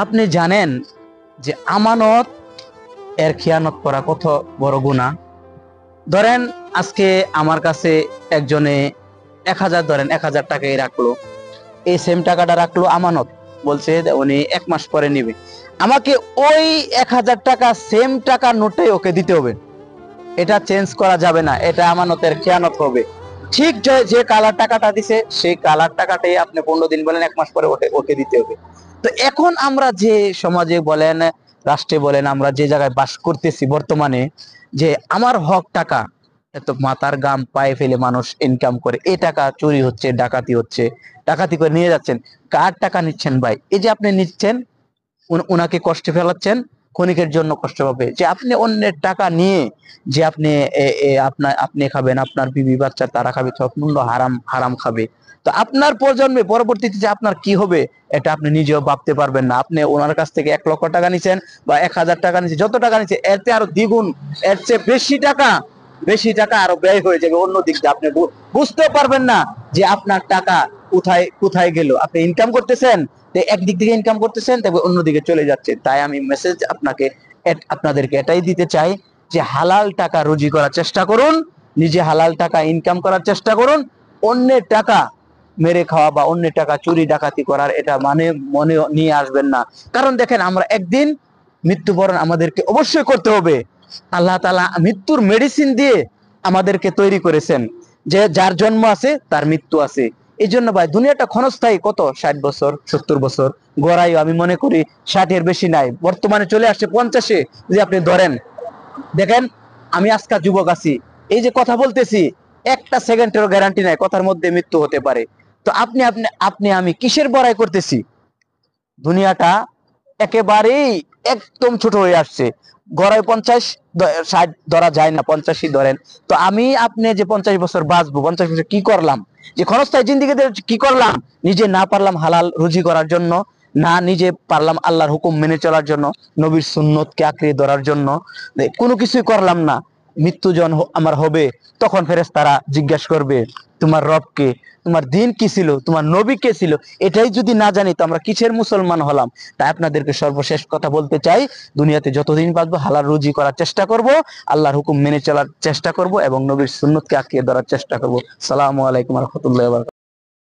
আপনি জানেন যে আমানত এর খেয়ানত করা কত বড় গুনাহ। ধরেন আজকে আমার কাছে একজনে 1000, ধরেন 1000 টাকাই রাখলো, এই সেম টাকাটা রাখলো আমানত, বলছে উনি 1 মাস পরে নিবে। আমাকে ওই 1000 টাকা সেম টাকা নোটে ওকে দিতে হবে, এটা চেঞ্জ করা যাবে না, এটা আমানতের খেয়ানত হবে। ঠিক যে যে কালার টাকাটা দিছে সেই কালার টাকাটাই আপনি 15 দিন বলেন 1 মাস পরে ওকে ওকে দিতে হবে। তো এখন আমরা যে সমাজে বলেন, রাষ্ট্রে বলেন, আমরা যে জায়গায় বাস করতেছি বর্তমানে, যে আমার হক টাকা এত মাথার গাম পায়ে ফেলে মানুষ ইনকাম করে, এই টাকা চুরি হচ্ছে, ডাকাতি হচ্ছে, ডাকাতি করে নিয়ে যাচ্ছেন। কার টাকা নিচ্ছেন ভাই? এই যে আপনি নিচ্ছেন, উনাকে কষ্টে ফেলাচ্ছেন, ক্ষণিকের জন্য কষ্ট পাবে। যে আপনি অন্যের টাকা নিয়ে যে আপনি আপনি খাবেন, আপনার বিবি বাচ্চা তারা খাবে, সব মূল্য হারাম হারাম খাবে। তো আপনার প্রজন্মে পরবর্তীতে যে আপনার কি হবে এটা আপনি নিজেও ভাবতে পারবেন না। আপনি ওনার কাছ থেকে 1 লক্ষ টাকা নিছেন বা 1000 টাকা নিছেন, যত টাকা নিচ্ছে এতে আরো দ্বিগুণ, এর চেয়ে বেশি টাকা আরো ব্যয় হয়ে যাবে অন্য দিক দিয়ে। আপনি বুঝতে পারবেন না যে আপনার টাকা কোথায় কোথায় গেল। আপনি ইনকাম করতেছেন, একদিক থেকে ইনকাম করতেছেন, তবে অন্যদিকে চলে যাচ্ছে। তাই আমি মেসেজ আপনাদেরকে এটাই দিতে চাই যে হালাল টাকা রুজি করার চেষ্টা করুন, নিজে হালাল টাকা ইনকাম করার চেষ্টা করুন। অন্যের টাকা মেরে খাওয়া বা অন্যের টাকা চুরি ডাকাতি করার এটা মানে মনে নিয়ে আসবেন না। কারণ দেখেন, আমরা একদিন মৃত্যুবরণ আমাদেরকে অবশ্যই করতে হবে। আল্লাহ তাআলা মৃত্যুর মেডিসিন দিয়ে আমাদেরকে তৈরি করেছেন, যে যার জন্ম আছে তার মৃত্যু আছে। এই জন্য ভাই, দুনিয়াটা ক্ষণস্থায়ী, কত 60 বছর 70 বছর, গড়াইও আমি মনে করি 60-এর বেশি নাই, বর্তমানে চলে আসছে 50-এ। যে আপনি ধরেন, দেখেন আমি আজকাল যুবক আছি, এই যে কথা বলতেছি, একটা সেকেন্ডেরও গ্যারান্টি নাই, কথার মধ্যে মৃত্যু হতে পারে। তো আপনি আপনি আপনি আমি কিসের বড়াই করতেছি? দুনিয়াটা একেবারেই একদম ছোট হয়ে আসছে। গড়ায় 50 60 ধরা যায় না, 85 ধরেন। তো আমি আপনি যে 50 বছর বাঁচবো, 50 বছর কি করলাম? যে ক্ষণস্থায়ী জিন্দিগিতে কি করলাম? নিজে না পারলাম হালাল রুজি করার জন্য, না নিজে পারলাম আল্লাহর হুকুম মেনে চলার জন্য, নবীর সুন্নতকে আঁকড়ে ধরার জন্য, কোনো কিছুই করলাম না। মৃত্যু যখন আমার হবে, তখন ফেরেশতারা জিজ্ঞাসা করবে তোমার রবকে, তোমার দিন কি ছিল, তোমার নবী কে ছিল। এটাই যদি না জানি তো আমরা কিসের মুসলমান হলাম? তাই আপনাদেরকে সর্বশেষ কথা বলতে চাই, দুনিয়াতে যতদিন বাঁচবো হালাল রুজি করার চেষ্টা করব, আল্লাহর হুকুম মেনে চলার চেষ্টা করব এবং নবীর সুন্নতকে আঁকড়ে ধরার চেষ্টা করব। আসসালামু আলাইকুম ওয়া রাহমাতুল্লাহি ওয়া বারাকাতুহু।